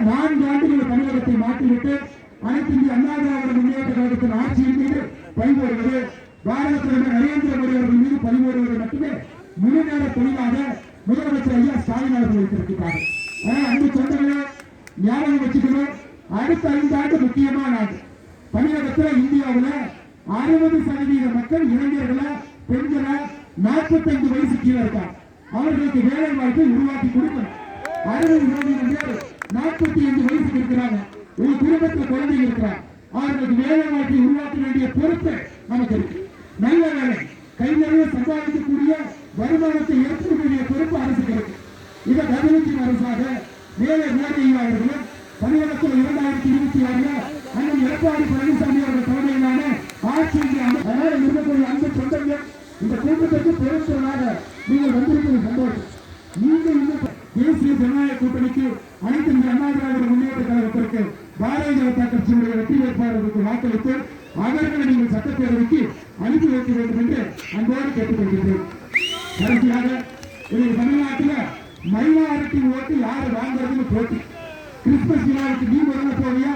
4 ஆண்டுகள் தமிழகத்தை மாற்றிவிட்டு அனைத்து இந்திய அண்ணா திராவிட முன்னேற்ற கழகத்தின் ஆட்சியின் மீது பழிபோடுவது, பாரத பிரதமர் நரேந்திர மோடி அவர்கள் மீது பழிபோடுவது மட்டுமே முழு நேர தொழிலாக முதலமைச்சர் ஐயா ஸ்டாலின் அவர்கள் வைத்திருக்கிறார்கள். அன்பு சொந்தங்களே, ஞாபகம் வச்சுக்கணும், அடுத்த 5 ஆண்டு முக்கியமான ஆண்டு. தமிழகத்தில் இந்தியாவில் 60% மக்கள் இளைஞர்களை, பெண்களை 45 வயசு கீழே இருக்காங்க. அவர்களுக்கு வேலை வாய்ப்பை உருவாக்கி கொடுக்கணும். 60% பேர் 45 வயசுக்கு இருக்கிறாங்க. ஒரு குடும்பத்தில் குழந்தைங்க இருக்கிறாங்க. அவர்களுக்கு வேலை வாய்ப்பை உருவாக்க வேண்டிய பொறுப்பு நமக்கு இருக்கு. நல்ல வேலை, கை நிறைய சம்பாதிக்கக்கூடிய வருமானத்தை ஏற்படுத்தக்கூடிய பொறுப்பு அரசுக்கு இருக்கு. இதை கவனிக்கும் அரசாக மேலே மோடி அவர்களும் தமிழகத்தில் 2026 அண்ணன் எடப்பாடி பழனிசாமி அவர்கள் தலைமையிலான ஆட்சி இருக்கக்கூடிய அன்பு சொந்தங்கள், இந்த கூட்டத்திற்கு பொறுப்பவராக நீங்கள் வந்திருப்பது சந்தோஷம். நீங்கள் தேசிய ஜனநாயக கூட்டணிக்கு அனைத்து இந்திய அண்ணா திராவிட முன்னேற்ற கழகத்திற்கு பாரதிய ஜனதா கட்சியுடைய வெற்றி வேட்பாளர்களுக்கு வாக்களித்து அவர்களை நீங்கள் சட்டப்பேரவைக்கு அனுப்பி வைக்க வேண்டும் என்று அன்போடு கேட்டுக்கொள்கிறேன். கடைசியாக தமிழ்நாட்டில் மைனாரிட்டி ஓட்டு யாரு வாங்குறதுன்னு போட்டி. கிறிஸ்துமஸ் விழாவுக்கு நீ வரல போவியா?